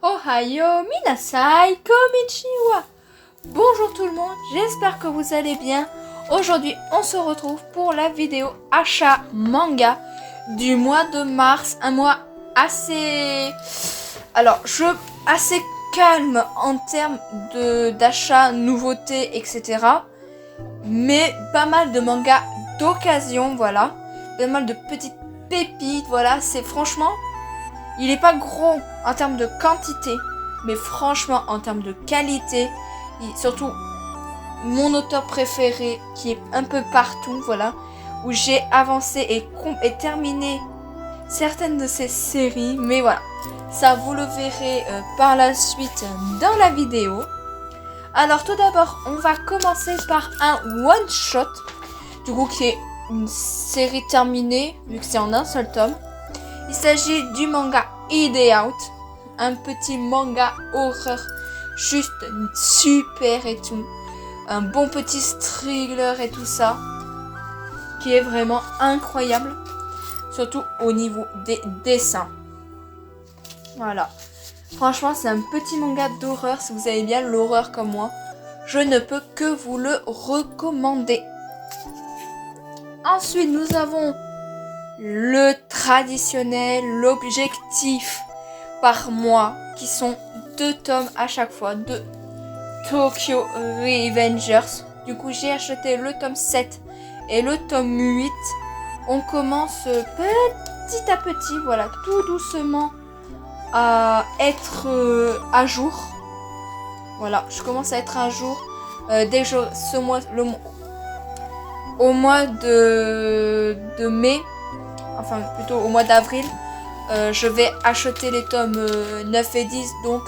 Ohayo minasai konnichiwa. Bonjour tout le monde, j'espère que vous allez bien. Aujourd'hui, on se retrouve pour la vidéo achat manga du mois de mars. Un mois assez calme en termes d'achat, nouveautés, etc. Mais pas mal de mangas d'occasion, voilà. Pas mal de petites pépites, voilà. C'est franchement... Il est pas gros en termes de quantité, mais franchement en termes de qualité, surtout mon auteur préféré qui est un peu partout, voilà, où j'ai avancé et terminé certaines de ses séries, mais voilà, ça vous le verrez par la suite dans la vidéo. Alors tout d'abord, on va commencer par un one shot, du coup qui est une série terminée, vu que c'est en un seul tome. Il s'agit du manga Hide Out, un petit manga horreur, juste super et tout. Un bon petit thriller et tout ça, qui est vraiment incroyable, surtout au niveau des dessins. Voilà, franchement c'est un petit manga d'horreur, si vous avez bien l'horreur comme moi, je ne peux que vous le recommander. Ensuite nous avons le traditionnel, l'objectif par mois, qui sont 2 tomes à chaque fois de Tokyo Revengers. Du coup, j'ai acheté le tome 7 et le tome 8. On commence petit à petit, voilà, tout doucement à être à jour. Voilà, je commence à être à jour dès que au mois de mai. Enfin plutôt au mois d'avril, je vais acheter les tomes 9 et 10, donc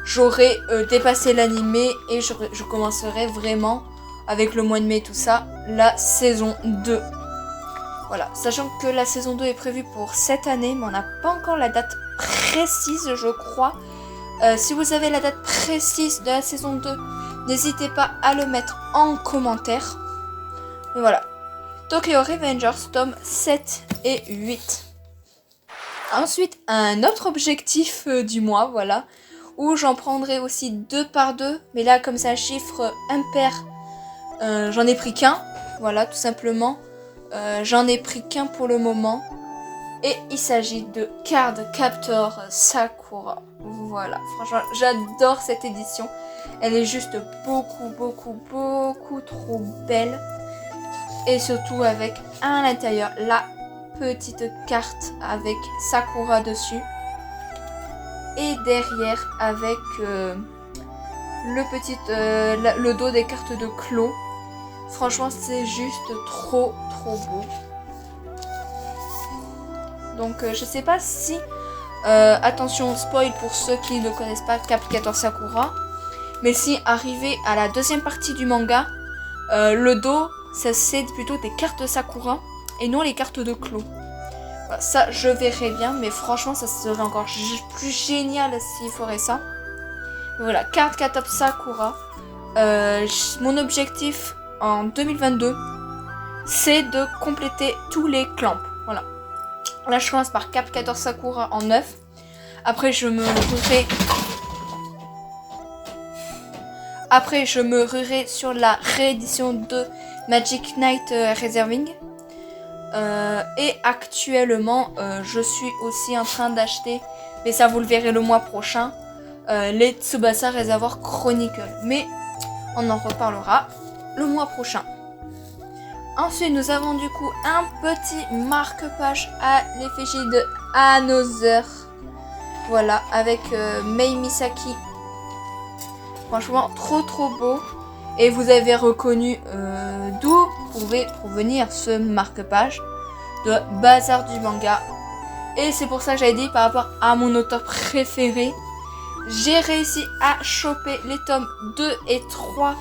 j'aurai dépassé l'animé et je commencerai vraiment, avec le mois de mai tout ça, la saison 2. Voilà, sachant que la saison 2 est prévue pour cette année, mais on n'a pas encore la date précise, je crois. Si vous avez la date précise de la saison 2, n'hésitez pas à le mettre en commentaire. Mais voilà. Tokyo Revengers, tome 7 et 8. Ensuite, un autre objectif du mois, voilà, où j'en prendrai aussi 2 par 2, mais là, comme c'est un chiffre impair, j'en ai pris qu'un, voilà, tout simplement. J'en ai pris qu'un pour le moment, et il s'agit de Card Captor Sakura. Voilà, franchement, j'adore cette édition. Elle est juste beaucoup trop belle. Et surtout avec à l'intérieur la petite carte avec Sakura dessus. Et derrière avec le dos des cartes de Clo. Franchement c'est juste trop beau. Donc je sais pas si... attention spoil pour ceux qui ne connaissent pas Card Captor Sakura. Mais si arrivé à la deuxième partie du manga, le dos... ça c'est plutôt des cartes de Sakura et non les cartes de Clo. Voilà, ça je verrai bien, mais franchement ça serait encore plus génial s'il ferait ça. Mais voilà, carte Captor Sakura. Mon objectif en 2022, c'est de compléter tous les clamps. Voilà. Là je commence par Card Captor Sakura en 9. Après je me ruerai sur la réédition de Magic Knight Reserving. Et actuellement, je suis aussi en train d'acheter, mais ça vous le verrez le mois prochain, les Tsubasa Reservoir Chronicle. Mais on en reparlera le mois prochain. Ensuite, nous avons du coup un petit marque-page à l'effigie de Another. Voilà, avec Mei Misaki. Franchement, trop beau. Et vous avez reconnu d'où pouvait provenir ce marque-page de Bazar du manga. Et c'est pour ça que j'avais dit par rapport à mon auteur préféré, j'ai réussi à choper les tomes 2 et 3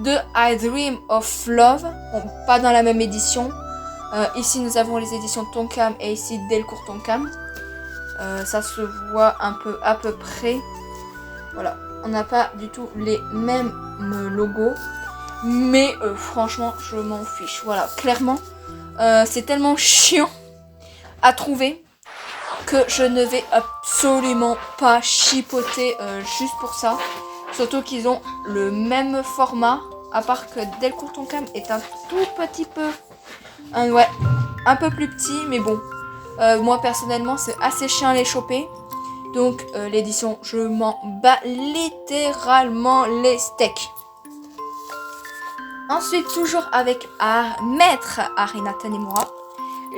de I Dream of Love. Bon, pas dans la même édition. Ici nous avons les éditions Tonkam et ici Delcourt Tonkam. Ça se voit un peu à peu près. Voilà, on n'a pas du tout les mêmes logos. Mais franchement, je m'en fiche. Voilà, clairement, c'est tellement chiant à trouver que je ne vais absolument pas chipoter juste pour ça. Surtout qu'ils ont le même format, à part que Delcourt Tonkam est un tout petit peu... ouais, un peu plus petit, mais bon. Moi, personnellement, c'est assez chiant à les choper. Donc, l'édition, je m'en bats littéralement les steaks. Ensuite, toujours avec Maître Harina Tanemura,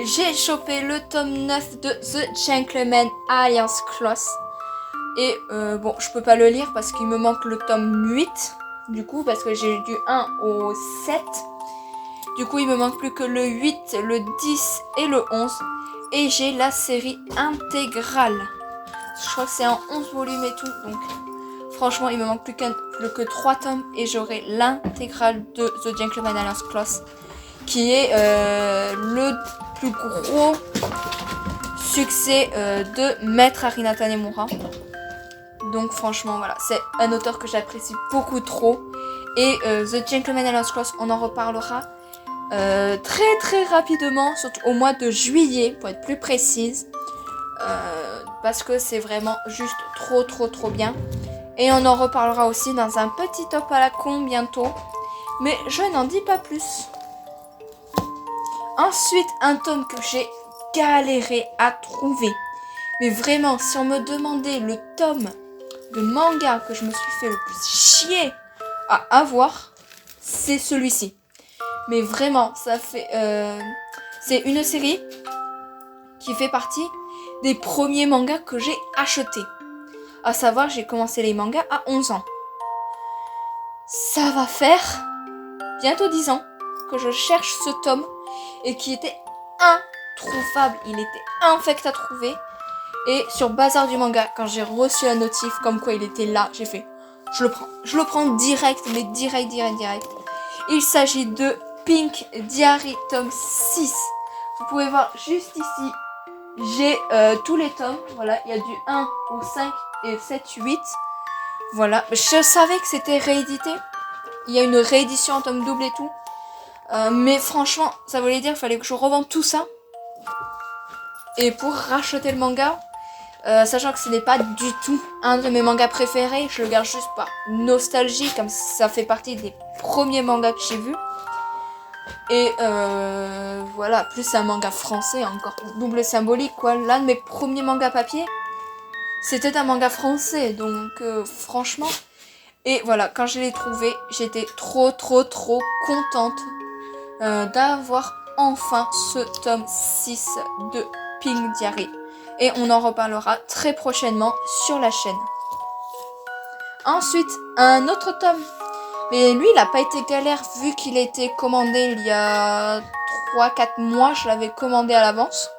j'ai chopé le tome 9 de The Gentleman Alliance Clause. Et bon, je peux pas le lire parce qu'il me manque le tome 8. Du coup, parce que j'ai du 1 au 7. Du coup, il me manque plus que le 8, le 10 et le 11. Et j'ai la série intégrale. Je crois que c'est en 11 volumes et tout. Donc, franchement, il me manque plus que 3 tomes. Et j'aurai l'intégrale de The Gentleman Alliance Clause. Qui est le plus gros succès de Maître Harina Tanemura. Donc franchement voilà, c'est un auteur que j'apprécie beaucoup trop. Et The Gentleman Alliance Clause, on en reparlera très très rapidement, surtout au mois de juillet pour être plus précise. Parce que c'est vraiment juste trop bien. Et on en reparlera aussi dans un petit top à la con bientôt. Mais je n'en dis pas plus. Ensuite, un tome que j'ai galéré à trouver. Mais vraiment, si on me demandait le tome de manga que je me suis fait le plus chier à avoir, c'est celui-ci. Mais vraiment, ça fait... c'est une série qui fait partie des premiers mangas que j'ai achetés. À savoir, j'ai commencé les mangas à 11 ans. Ça va faire bientôt 10 ans que je cherche ce tome et qui était introuvable. Il était infect à trouver. Et sur Bazar du manga, quand j'ai reçu la notif comme quoi il était là, j'ai fait, je le prends. Je le prends direct, mais direct. Il s'agit de Pink Diary tome 6. Vous pouvez voir juste ici, j'ai tous les tomes. Voilà, il y a du 1 au 5 et 7, 8. Voilà, je savais que c'était réédité. Il y a une réédition en tome double et tout. Mais franchement, ça voulait dire qu'il fallait que je revende tout ça. Et pour racheter le manga, sachant que ce n'est pas du tout un de mes mangas préférés, je le garde juste par nostalgie, comme ça fait partie des premiers mangas que j'ai vus. Et voilà, plus c'est un manga français, encore double symbolique quoi. L'un de mes premiers mangas papier, c'était un manga français, donc franchement. Et voilà, quand je l'ai trouvé, j'étais trop contente d'avoir enfin ce tome 6 de Pink Diary. Et on en reparlera très prochainement sur la chaîne. Ensuite, un autre tome. Mais lui, il n'a pas été galère vu qu'il a été commandé il y a 3-4 mois. Je l'avais commandé à l'avance.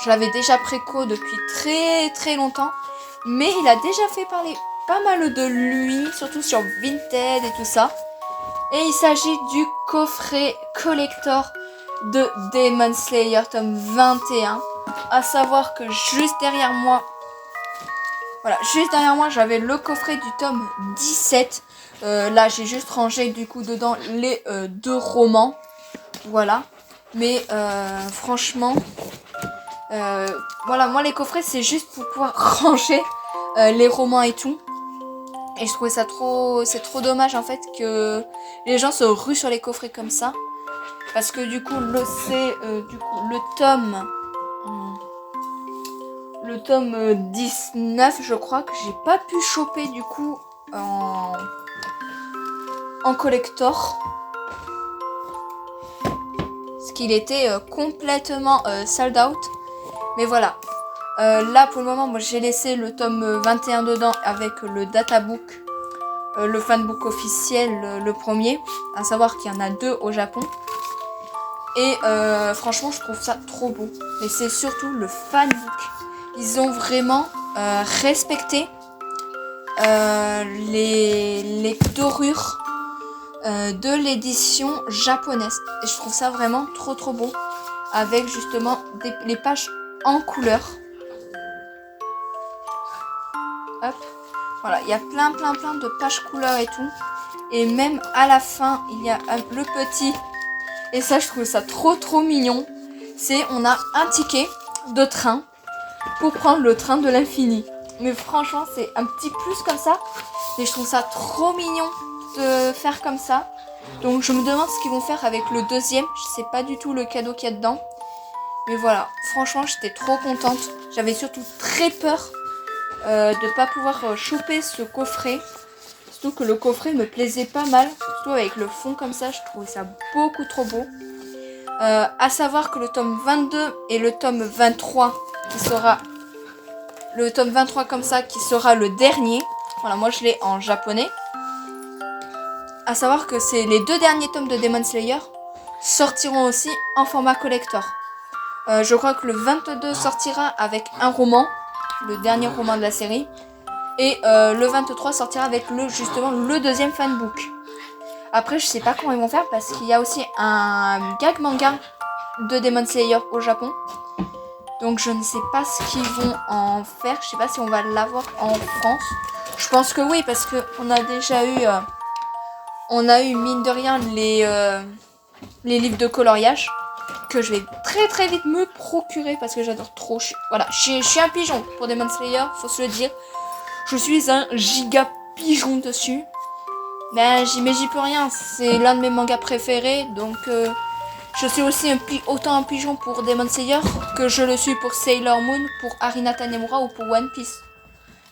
Je l'avais déjà préco depuis très longtemps. Mais il a déjà fait parler pas mal de lui, surtout sur Vinted et tout ça. Et il s'agit du coffret collector de Demon Slayer tome 21. À savoir que juste derrière moi, j'avais le coffret du tome 17. Là, j'ai juste rangé du coup dedans les 2 romans. Voilà. Mais franchement, voilà, moi les coffrets c'est juste pour pouvoir ranger les romans et tout. Et je trouvais ça c'est trop dommage en fait que les gens se ruent sur les coffrets comme ça. Parce que du coup, le tome 19, je crois que j'ai pas pu choper du coup en collector. Parce qu'il était complètement sold out. Mais voilà. Là pour le moment, moi j'ai laissé le tome 21 dedans avec le databook le fanbook officiel, le premier, à savoir qu'il y en a 2 au Japon. Et franchement, je trouve ça trop beau. Mais c'est surtout le fanbook. Ils ont vraiment respecté les dorures de l'édition japonaise. Et je trouve ça vraiment trop beau. Avec justement les pages en couleur. Hop. Voilà, il y a plein de pages couleur et tout. Et même à la fin, il y a le petit. Et ça, je trouve ça trop mignon. C'est, on a un ticket de train pour prendre le train de l'infini. Mais franchement, c'est un petit plus comme ça. Et je trouve ça trop mignon de faire comme ça. Donc, je me demande ce qu'ils vont faire avec le deuxième. Je sais pas du tout le cadeau qu'il y a dedans. Mais voilà, franchement, j'étais trop contente. J'avais surtout très peur de pas pouvoir choper ce coffret. Surtout que le coffret me plaisait pas mal. Surtout avec le fond comme ça, je trouvais ça beaucoup trop beau. À savoir que le tome 22 et le tome 23, qui sera le tome 23 comme ça, qui sera le dernier. Voilà, moi je l'ai en japonais. À savoir que c'est les 2 derniers tomes de Demon Slayer sortiront aussi en format collector. Je crois que le 22 sortira avec un roman, le dernier roman de la série. Et le 23 sortira avec justement le deuxième fanbook. Après, je sais pas comment ils vont faire parce qu'il y a aussi un gag manga de Demon Slayer au Japon. Donc je ne sais pas ce qu'ils vont en faire. Je sais pas si on va l'avoir en France. Je pense que oui, parce qu'on a déjà eu... on a eu mine de rien les livres de coloriage. Que je vais très vite me procurer parce que j'adore trop. Voilà, je suis un pigeon pour Demon Slayer, faut se le dire. Je suis un giga pigeon dessus. Mais j'y peux rien, c'est l'un de mes mangas préférés. Donc je suis aussi autant un pigeon pour Demon Slayer que je le suis pour Sailor Moon, pour Harina Tanemura ou pour One Piece.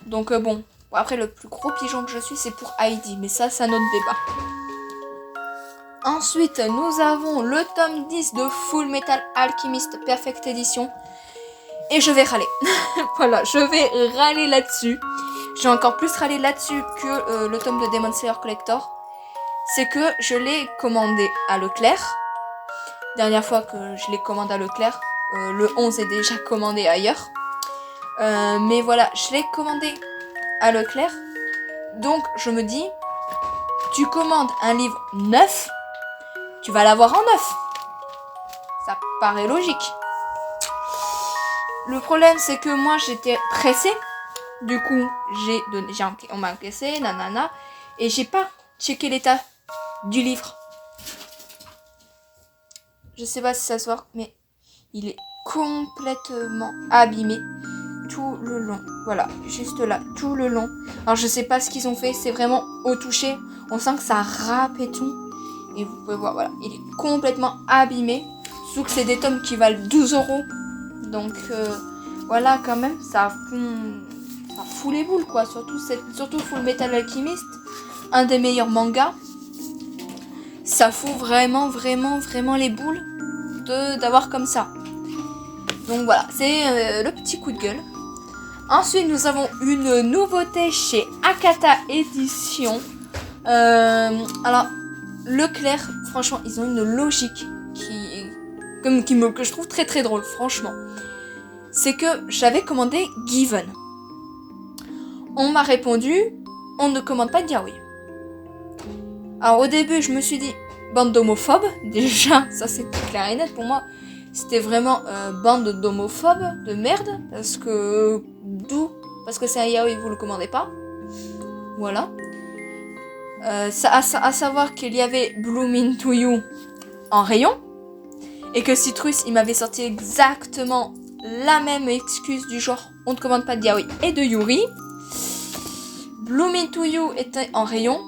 Donc bon, après le plus gros pigeon que je suis c'est pour Heidi, mais ça c'est un autre débat. Ensuite, nous avons le tome 10 de Full Metal Alchemist Perfect Edition. Et je vais râler. Voilà, je vais râler là-dessus. J'ai encore plus râlé là-dessus que le tome de Demon Slayer Collector. C'est que je l'ai commandé à Leclerc. Dernière fois que je l'ai commandé à Leclerc. Le 11 est déjà commandé ailleurs. Mais voilà, je l'ai commandé à Leclerc. Donc, je me dis, tu commandes un livre neuf, tu vas l'avoir en neuf. Ça paraît logique. Le problème, c'est que moi, j'étais pressée. Du coup, on m'a encaissé, nanana. Et j'ai pas checké l'état du livre. Je sais pas si ça se voit, mais il est complètement abîmé tout le long. Voilà, juste là, tout le long. Alors, je sais pas ce qu'ils ont fait. C'est vraiment au toucher. On sent que ça râpe et tout. Et vous pouvez voir, voilà, il est complètement abîmé. Surtout que c'est des tomes qui valent 12 €. Donc, voilà, quand même, ça fout les boules, quoi. Surtout Full Metal Alchemist, un des meilleurs mangas. Ça fout vraiment les boules d'avoir comme ça. Donc, voilà, c'est le petit coup de gueule. Ensuite, nous avons une nouveauté chez Akata Édition. Alors, Leclerc, franchement, ils ont une logique que je trouve très drôle, franchement. C'est que j'avais commandé Given. On m'a répondu, on ne commande pas de yaoi. Alors au début, je me suis dit, bande d'homophobes. Déjà, ça c'était clair et net pour moi. C'était vraiment bande d'homophobes, de merde. Parce que c'est un yaoi, vous le commandez pas. Voilà. À savoir qu'il y avait Blooming to You en rayon. Et que Citrus, il m'avait sorti exactement la même excuse du genre on ne commande pas de yaoi et de yuri. Blooming to You était en rayon.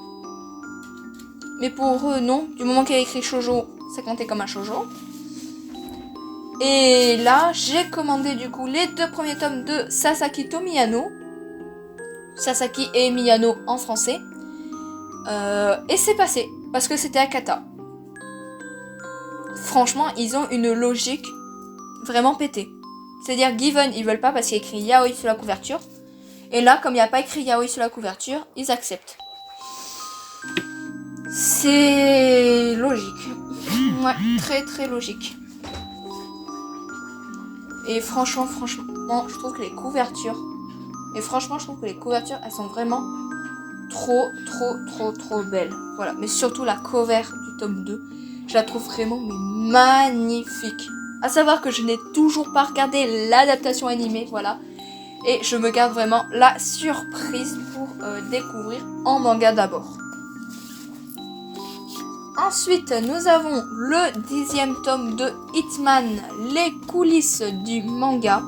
Mais pour eux, non. Du moment qu'il y a écrit shoujo, ça comptait comme un shoujo. Et là, j'ai commandé du coup les 2 premiers tomes de Sasaki to Miyano. Sasaki et Miyano en français. Et c'est passé. Parce que c'était Akata. Franchement, ils ont une logique vraiment pétée. C'est-à-dire Given, ils veulent pas parce qu'il y a écrit yaoi sur la couverture. Et là, comme il n'y a pas écrit yaoi sur la couverture, ils acceptent. c'est logique. Ouais, très très logique. Et franchement, je trouve que les couvertures... elles sont vraiment trop belles. Voilà, mais surtout la cover du tome 2, je la trouve vraiment mais magnifique. À savoir que je n'ai toujours pas regardé l'adaptation animée, voilà. Et je me garde vraiment la surprise pour découvrir en manga d'abord. Ensuite, nous avons le 10e tome de Hitman, les coulisses du manga.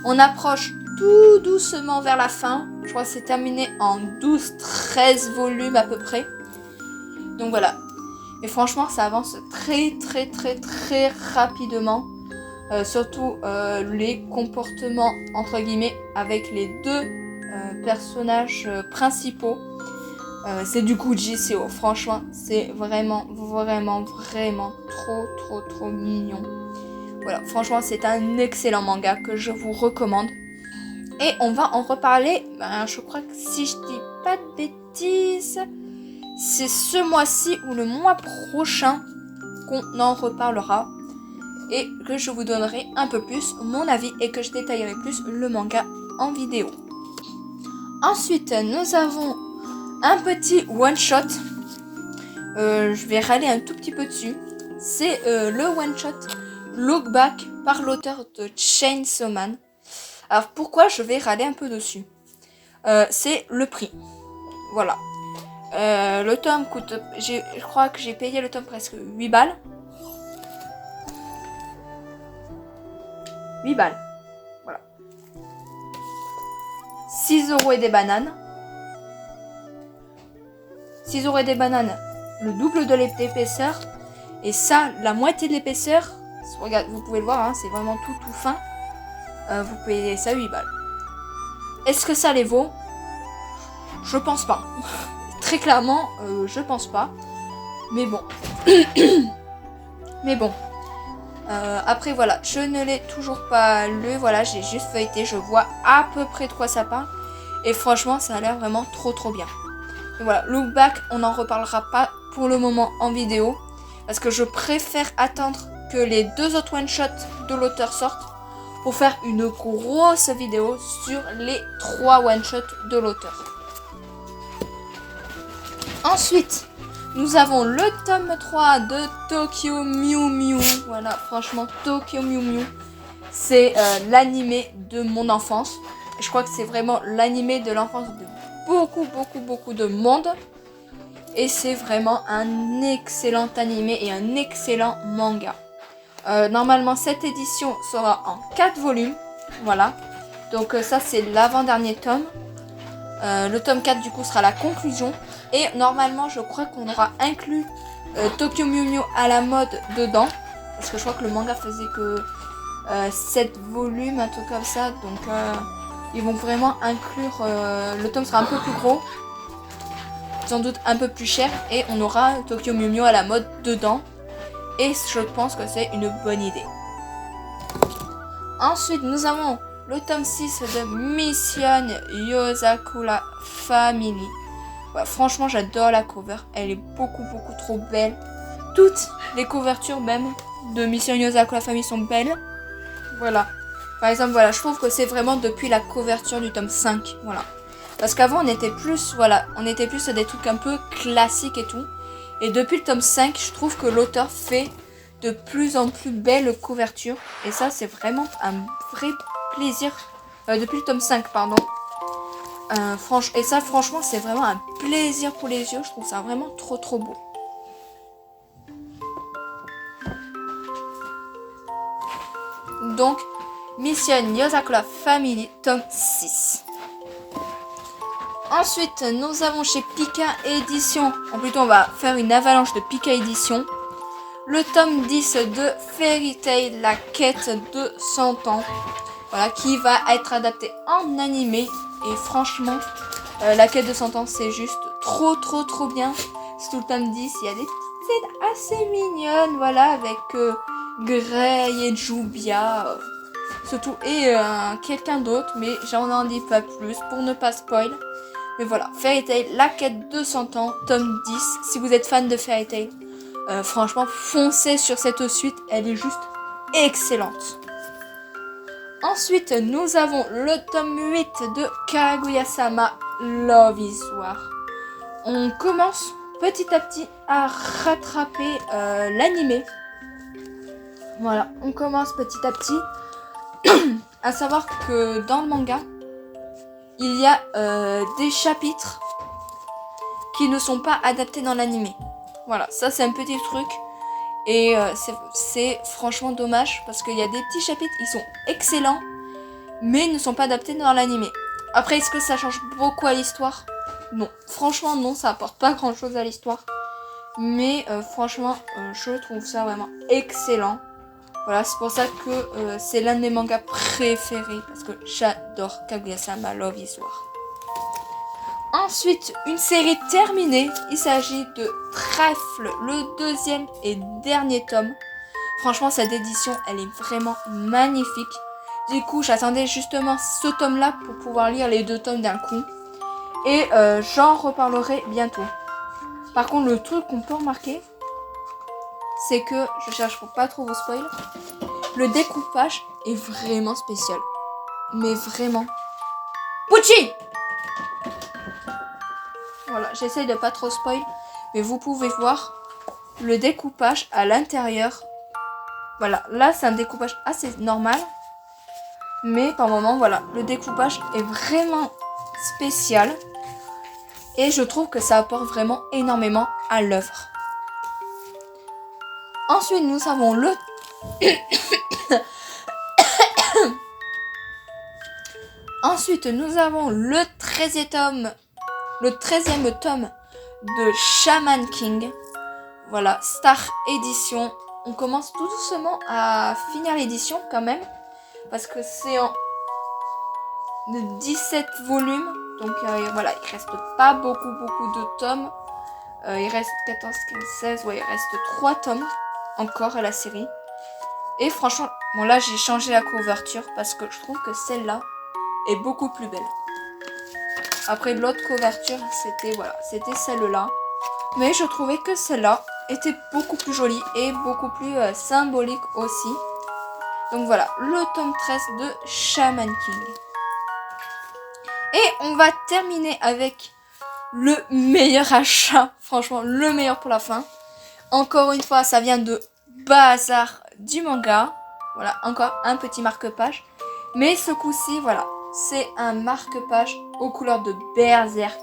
On approche tout doucement vers la fin. Je crois que c'est terminé en 12-13 volumes à peu près. Donc voilà. Et franchement, ça avance très rapidement. Surtout les comportements, entre guillemets, avec les deux personnages principaux. C'est du coup JCO. Franchement, c'est vraiment trop mignon. Voilà, franchement, c'est un excellent manga que je vous recommande. Et on va en reparler, je crois que si je dis pas de bêtises, c'est ce mois-ci ou le mois prochain qu'on en reparlera. Et que je vous donnerai un peu plus mon avis et que je détaillerai plus le manga en vidéo. Ensuite, nous avons un petit one-shot. Je vais râler un tout petit peu dessus. C'est le one-shot Look Back par l'auteur de Chainsaw Man. Alors pourquoi je vais râler un peu dessus, c'est le prix. Voilà. Le tome coûte... Je crois que j'ai payé le tome presque 8 balles. 8 balles. Voilà. 6 € et des bananes. 6 € et des bananes. Le double de l'épaisseur. Et ça, la moitié de l'épaisseur. Regarde, vous pouvez le voir, hein, c'est vraiment tout fin. Vous payez ça 8 balles. Est-ce que ça les vaut? Je pense pas. Très clairement, je pense pas. Mais bon. Mais bon. Après voilà, je ne l'ai toujours pas lu. Voilà, j'ai juste feuilleté. Je vois à peu près de quoi ça parle. Et franchement, ça a l'air vraiment trop bien. Et voilà, Look Back, on n'en reparlera pas pour le moment en vidéo. Parce que je préfère attendre que les 2 autres one-shots de l'auteur sortent. Pour faire une grosse vidéo sur les 3 one-shots de l'auteur. Ensuite, nous avons le tome 3 de Tokyo Mew Mew. Voilà, franchement, Tokyo Mew Mew, c'est l'animé de mon enfance. Je crois que c'est vraiment l'animé de l'enfance de beaucoup de monde. Et c'est vraiment un excellent animé et un excellent manga. Normalement, cette édition sera en 4 volumes. Voilà. Donc ça, c'est l'avant-dernier tome. Le tome 4, du coup, sera la conclusion. Et normalement, je crois qu'on aura inclus Tokyo Mew Mew à la mode dedans. Parce que je crois que le manga faisait que 7 volumes, un truc comme ça. Donc, ils vont vraiment inclure... le tome sera un peu plus gros. Sans doute un peu plus cher. Et on aura Tokyo Mew Mew à la mode dedans. Et je pense que c'est une bonne idée. Ensuite, nous avons le tome 6 de Mission Yozakura Family. Ouais, franchement, j'adore la cover. Elle est beaucoup trop belle. Toutes les couvertures même de Mission Yozakura Family sont belles. Voilà. Par exemple, voilà, je trouve que c'est vraiment depuis la couverture du tome 5. Voilà. Parce qu'avant, on était plus sur des trucs un peu classiques et tout. Et depuis le tome 5, je trouve que l'auteur fait de plus en plus belles couvertures. Et ça, c'est vraiment un vrai plaisir. Depuis le tome 5, pardon. Et ça, franchement, c'est vraiment un plaisir pour les yeux. Je trouve ça vraiment trop beau. Donc, Mission Yozakura Family, tome 6. Ensuite, nous avons chez Pika Édition, ou plutôt on va faire une avalanche de Pika Édition, le tome 10 de Fairy Tail, la quête de 100 ans, voilà, qui va être adapté en animé. Et franchement, la quête de 100 ans, c'est juste trop bien. C'est tout le tome 10, il y a des petites scènes assez mignonnes, voilà, avec Grey et Jubia, surtout, et quelqu'un d'autre, mais j'en dis pas plus pour ne pas spoil. Mais voilà, Fairy Tail, la quête de 100 ans, tome 10. Si vous êtes fan de Fairy Tail, franchement, foncez sur cette suite. Elle est juste excellente. Ensuite, nous avons le tome 8 de Kaguya-sama Love is War. On commence petit à petit à rattraper l'animé. Voilà, on commence petit à petit. À savoir que dans le manga, il y a des chapitres qui ne sont pas adaptés dans l'animé. Voilà, ça c'est un petit truc. Et c'est franchement dommage parce qu'il y a des petits chapitres, ils sont excellents, mais ils ne sont pas adaptés dans l'animé. Après, est-ce que ça change beaucoup à l'histoire? Non, franchement non, ça apporte pas grand chose à l'histoire. Mais franchement, je trouve ça vraiment excellent. Voilà, c'est pour ça que c'est l'un de mes mangas préférés, parce que j'adore Kaguya-sama Love is War. Ensuite, une série terminée, il s'agit de Trèfle, le deuxième et dernier tome. Franchement, cette édition, elle est vraiment magnifique. Du coup, j'attendais justement ce tome-là pour pouvoir lire les 2 tomes d'un coup. Et j'en reparlerai bientôt. Par contre, le truc qu'on peut remarquer, c'est que, je cherche pour pas trop vous spoil, le découpage est vraiment spécial. Mais vraiment. Pucci! Voilà, j'essaye de pas trop spoil, mais vous pouvez voir le découpage à l'intérieur. Voilà, là c'est un découpage assez normal, mais par moment, voilà, le découpage est vraiment spécial et je trouve que ça apporte vraiment énormément à l'œuvre. Ensuite, nous avons le Ensuite, nous avons le 13e tome. Le 13e tome de Shaman King. Voilà, Star Edition. On commence tout doucement à finir l'édition quand même. Parce que c'est en 17 volumes. Donc voilà, il reste pas beaucoup de tomes. Il reste 14, 15, 16. Ouais, il reste 3 tomes encore à la série. Et franchement, bon là j'ai changé la couverture parce que je trouve que celle-là est beaucoup plus belle. Après l'autre couverture, c'était celle-là. Mais je trouvais que celle-là était beaucoup plus jolie et beaucoup plus symbolique aussi. Donc voilà, le tome 13 de Shaman King. Et on va terminer avec le meilleur achat. Franchement, le meilleur pour la fin. Encore une fois, ça vient de Bazar du manga. Voilà, encore un petit marque-page. Mais ce coup-ci, voilà, c'est un marque-page aux couleurs de Berserk.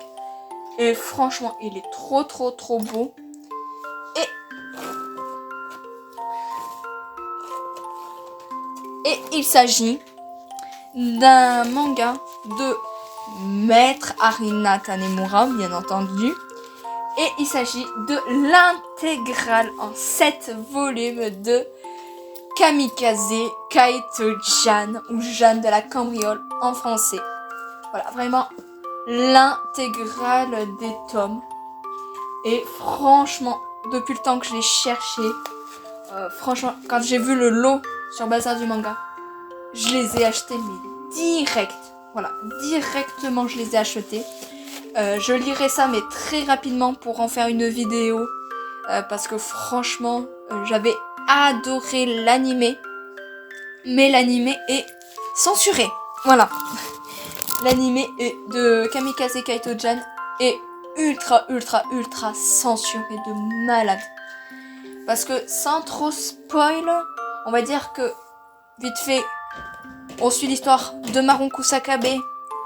Et franchement, il est trop beau. Et il s'agit d'un manga de Maître Harina Tanemura, bien entendu. Et il s'agit de l'intégrale en 7 volumes de Kamikaze Kaito-Jan, ou Jeanne de la Cambriole en français. Voilà, vraiment l'intégrale des tomes. Et franchement, depuis le temps que je l'ai cherché, franchement, quand j'ai vu le lot sur Bazar du manga, je les ai achetés, mais direct. Voilà, directement je les ai achetés. Je lirai ça, mais très rapidement pour en faire une vidéo. Parce que franchement, j'avais adoré l'animé. Mais l'animé est censuré. Voilà. L'animé de Kamikaze Kaito-Jan est ultra censuré de malade. Parce que sans trop spoil, on va dire que vite fait, on suit l'histoire de Maron Kusakabe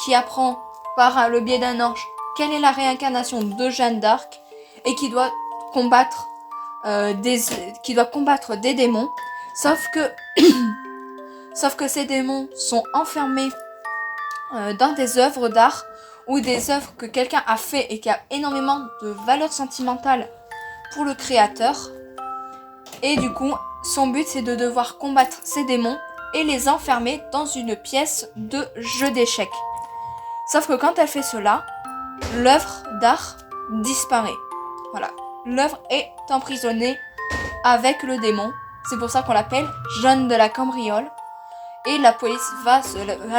qui apprend par le biais d'un ange quelle est la réincarnation de Jeanne d'Arc et qui doit combattre des démons. Sauf que ces démons sont enfermés dans des œuvres d'art ou des œuvres que quelqu'un a fait et qui a énormément de valeur sentimentale pour le créateur. Et du coup, son but c'est de devoir combattre ces démons et les enfermer dans une pièce de jeu d'échecs. Sauf que quand elle fait cela, l'œuvre d'art disparaît. Voilà, l'œuvre est emprisonnée avec le démon. C'est pour ça qu'on l'appelle Jeanne de la Cambriole. Et la police va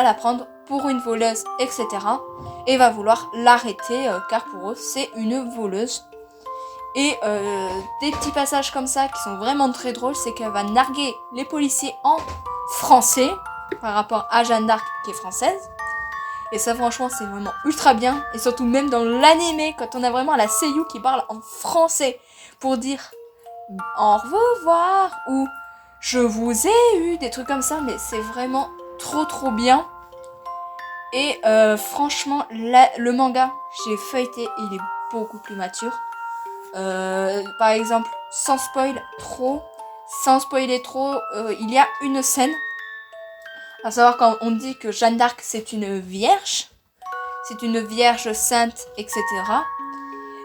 la prendre pour une voleuse, etc. Et va vouloir l'arrêter car pour eux c'est une voleuse. Et des petits passages comme ça qui sont vraiment très drôles, c'est qu'elle va narguer les policiers en français par rapport à Jeanne d'Arc qui est française. Et ça franchement c'est vraiment ultra bien. Et surtout même dans l'animé, quand on a vraiment la seiyuu qui parle en français pour dire au revoir ou je vous ai eu, des trucs comme ça, mais c'est vraiment trop bien. Et franchement, le manga, j'ai feuilleté, il est beaucoup plus mature. Par exemple, sans spoiler trop, il y a une scène, à savoir quand on dit que Jeanne d'Arc c'est une vierge sainte, etc.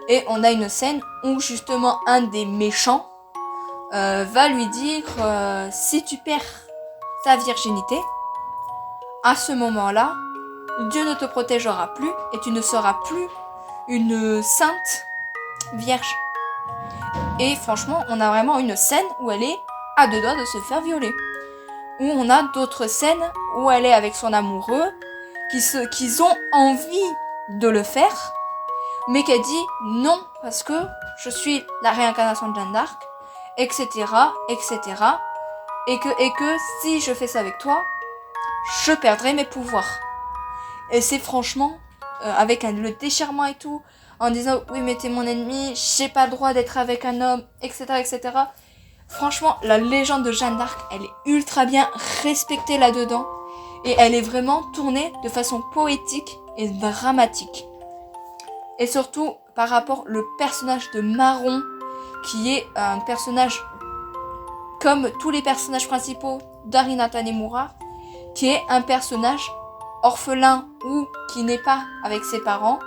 Et on a une scène où justement un des méchants va lui dire si tu perds ta virginité, à ce moment-là, Dieu ne te protégera plus et tu ne seras plus une sainte vierge. Et franchement, on a vraiment une scène où elle est à deux doigts de se faire violer. Où on a d'autres scènes où elle est avec son amoureux, qui ont envie de le faire, mais qu'elle dit non parce que je suis la réincarnation de Jeanne d'Arc, etc., etc. Et que si je fais ça avec toi, je perdrai mes pouvoirs. Et c'est franchement, avec le déchirement et tout, en disant oui mais t'es mon ennemi, j'ai pas le droit d'être avec un homme, etc., etc. Franchement, la légende de Jeanne d'Arc, elle est ultra bien respectée là-dedans. Et elle est vraiment tournée de façon poétique et dramatique. Et surtout, par rapport au personnage de Maron, qui est un personnage comme tous les personnages principaux d'Arina Tanemura, qui est un personnage orphelin ou qui n'est pas avec ses parents.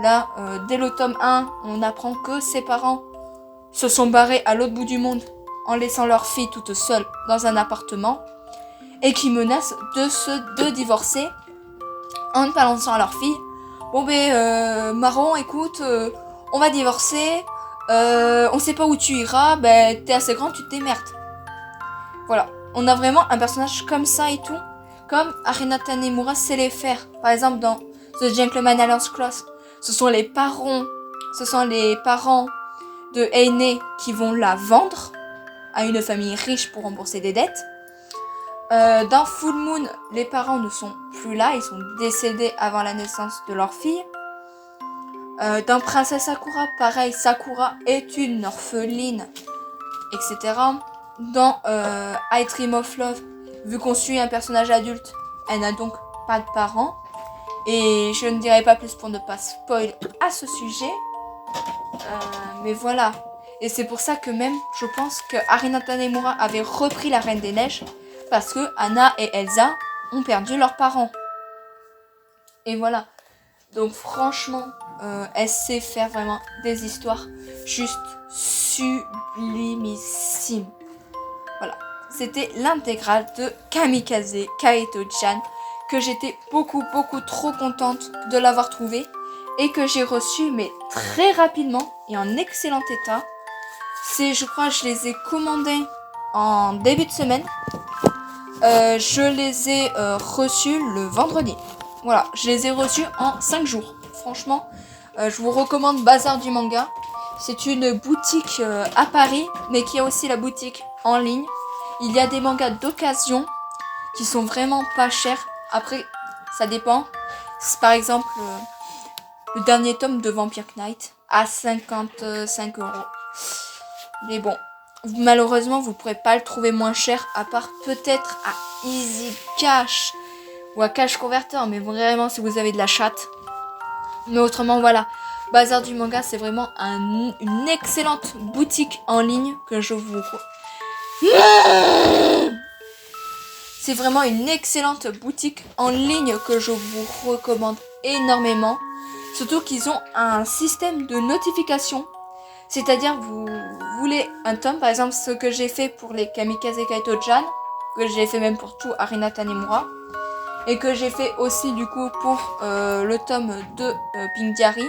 Là, dès le tome 1, on apprend que ses parents se sont barrés à l'autre bout du monde en laissant leur fille toute seule dans un appartement et qui menacent de divorcer en balançant à leur fille bon Maron, écoute, on va divorcer, on sait pas où tu iras, t'es assez grand, tu te démerdes. Voilà, on a vraiment un personnage comme ça et tout, comme Arina Tanemura sait les faire. Par exemple dans The Gentleman Alliance Clause, ce sont les parents de Eine qui vont la vendre à une famille riche pour rembourser des dettes. Dans Full Moon, les parents ne sont plus là, ils sont décédés avant la naissance de leur fille. Dans Princesse Sakura, pareil, Sakura est une orpheline, etc. Dans I Dream of Love, vu qu'on suit un personnage adulte, elle n'a donc pas de parents. Et je ne dirai pas plus pour ne pas spoil à ce sujet. Mais voilà. Et c'est pour ça que même, je pense que Arina Tanemura avait repris la Reine des Neiges. Parce que Anna et Elsa ont perdu leurs parents. Et voilà. Donc franchement, elle sait faire vraiment des histoires juste sublimissimes. Voilà. C'était l'intégrale de Kamikaze Kaito-chan que j'étais beaucoup trop contente de l'avoir trouvé et que j'ai reçu mais très rapidement et en excellent état. Je crois que je les ai commandés en début de semaine. Je les ai reçus le vendredi. Voilà, je les ai reçus en 5 jours. Franchement, je vous recommande Bazar du Manga. C'est une boutique à Paris, mais qui a aussi la boutique en ligne. Il y a des mangas d'occasion qui sont vraiment pas chers. Après, ça dépend. C'est par exemple le dernier tome de Vampire Knight à 55 €. Mais bon, malheureusement, vous ne pourrez pas le trouver moins cher, à part peut-être à Easy Cash ou à Cash Converter, mais vraiment si vous avez de la chatte. Mais autrement, voilà. Bazar du Manga, c'est vraiment une excellente boutique en ligne que je vous... C'est vraiment une excellente boutique en ligne que je vous recommande énormément. Surtout qu'ils ont un système de notification. C'est-à-dire, vous voulez un tome, par exemple, ce que j'ai fait pour les Kamikaze Kaito-chan, que j'ai fait même pour tout Arina Tanemura, et que j'ai fait aussi, du coup, pour le tome de Pink Diary,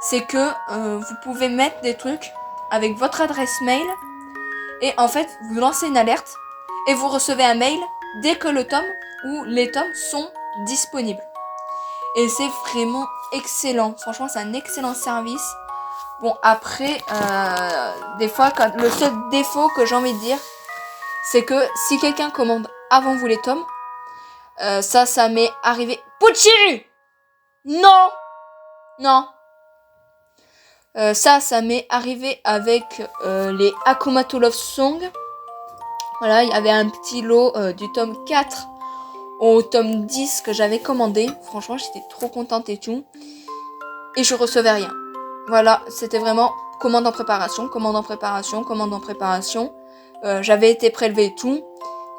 c'est que vous pouvez mettre des trucs avec votre adresse mail, et en fait, vous lancez une alerte, et vous recevez un mail dès que le tome ou les tomes sont disponibles. Et c'est vraiment excellent. Franchement, c'est un excellent service. Bon, après, des fois, le seul défaut que j'ai envie de dire, c'est que si quelqu'un commande avant vous les tomes, ça m'est arrivé. Pucci! Non! Non! Ça m'est arrivé avec les Akuma to Love Song. Voilà, il y avait un petit lot du tome 4 au tome 10 que j'avais commandé. Franchement, j'étais trop contente et tout. Et je recevais rien. Voilà, c'était vraiment commande en préparation, commande en préparation, commande en préparation. J'avais été prélevée et tout.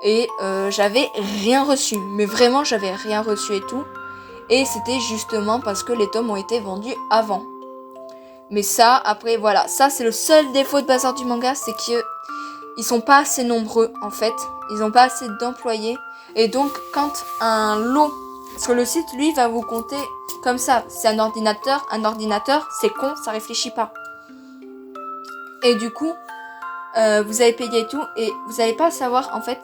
Et j'avais rien reçu. Mais vraiment, j'avais rien reçu et tout. Et c'était justement parce que les tomes ont été vendus avant. Mais ça, après, voilà. Ça, c'est le seul défaut de Bazar du Manga. C'est qu'ils sont pas assez nombreux, en fait. Ils ont pas assez d'employés. Et donc, quand un lot... Parce que le site, lui, va vous compter comme ça. C'est un ordinateur, c'est con, ça réfléchit pas. Et du coup, vous avez payé et tout, et vous n'allez pas savoir, en fait,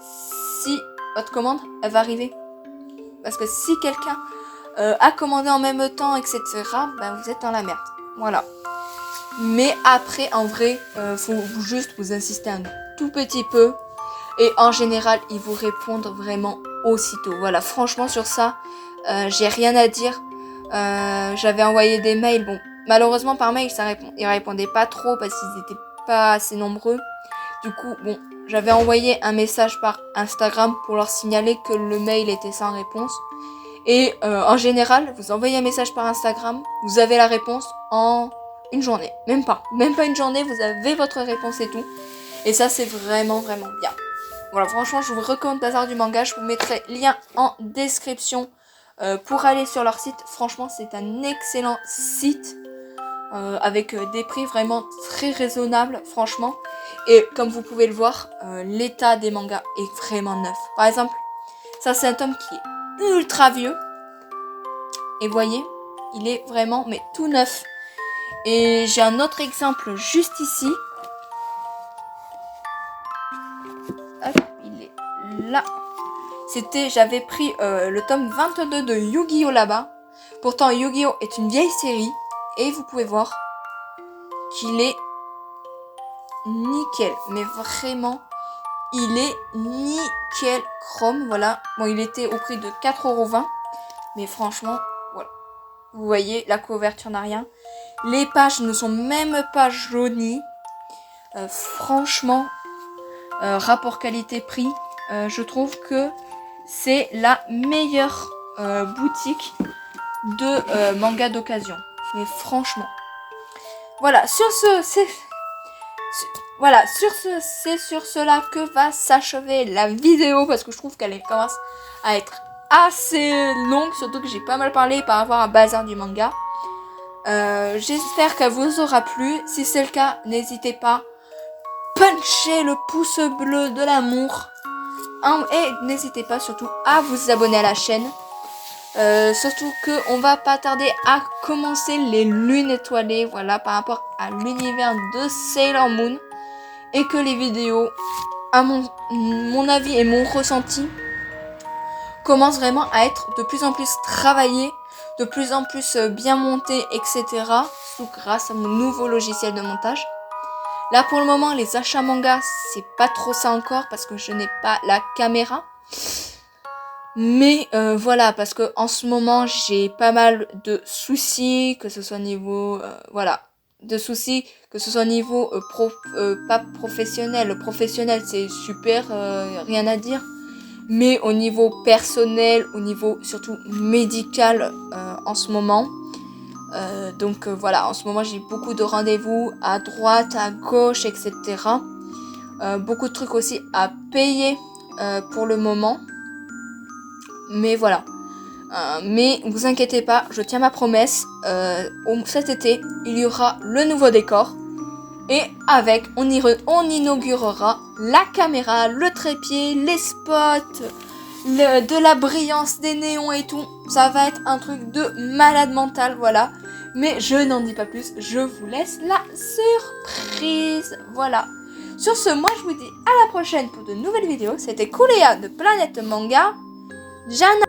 si votre commande, elle va arriver. Parce que si quelqu'un a commandé en même temps, etc., ben vous êtes dans la merde. Voilà. Mais après, en vrai, faut juste vous insister un tout petit peu. Et en général, ils vous répondent vraiment aussitôt. Voilà, franchement, sur ça, j'ai rien à dire. J'avais envoyé des mails. Bon, malheureusement, par mail, ils répondaient pas trop parce qu'ils étaient pas assez nombreux. Du coup, bon, j'avais envoyé un message par Instagram pour leur signaler que le mail était sans réponse. Et en général, vous envoyez un message par Instagram, vous avez la réponse en une journée. Même pas une journée, vous avez votre réponse et tout. Et ça, c'est vraiment, vraiment bien. Voilà, franchement, je vous recommande Bazar du Manga. Je vous mettrai lien en description pour aller sur leur site. Franchement, c'est un excellent site avec des prix vraiment très raisonnables, franchement. Et comme vous pouvez le voir, l'état des mangas est vraiment neuf. Par exemple, ça, c'est un tome qui est ultra vieux. Et voyez, il est vraiment mais tout neuf. Et j'ai un autre exemple juste ici. Hop, il est là. J'avais pris le tome 22 de Yu-Gi-Oh là-bas. Pourtant, Yu-Gi-Oh est une vieille série. Et vous pouvez voir qu'il est nickel. Mais vraiment, il est nickel chrome. Voilà. Bon, il était au prix de 4,20 €. Mais franchement, voilà. Vous voyez, la couverture n'a rien. Les pages ne sont même pas jaunies. Franchement, rapport qualité-prix, je trouve que c'est la meilleure boutique de manga d'occasion. Mais franchement. Voilà, c'est sur cela que va s'achever la vidéo. Parce que je trouve qu'elle commence à être assez longue. Surtout que j'ai pas mal parlé par rapport à Bazar du Manga. J'espère qu'elle vous aura plu. Si c'est le cas, n'hésitez pas. Punchez le pouce bleu de l'amour. Et n'hésitez pas surtout à vous abonner à la chaîne. Surtout qu'on va pas tarder à commencer les lunes étoilées. Voilà, par rapport à l'univers de Sailor Moon. Et que les vidéos, à mon avis et mon ressenti, commencent vraiment à être de plus en plus travaillées, de plus en plus bien montées, etc. Surtout grâce à mon nouveau logiciel de montage. Là pour le moment, les achats manga, c'est pas trop ça encore parce que je n'ai pas la caméra. Mais voilà, parce que en ce moment, j'ai pas mal de soucis, que ce soit niveau de soucis, que ce soit niveau pas professionnel. Le professionnel, c'est super, rien à dire. Mais au niveau personnel, au niveau surtout médical en ce moment. Donc voilà, en ce moment j'ai beaucoup de rendez-vous à droite, à gauche, etc. Beaucoup de trucs aussi à payer pour le moment. Mais voilà. Mais vous inquiétez pas, je tiens ma promesse. Cet été, il y aura le nouveau décor. Et avec, on inaugurera la caméra, le trépied, les spots, de la brillance, des néons et tout. Ça va être un truc de malade mental, voilà. Mais je n'en dis pas plus, je vous laisse la surprise. Voilà. Sur ce, moi je vous dis à la prochaine pour de nouvelles vidéos. C'était Kuleya de Planète Manga. Jana.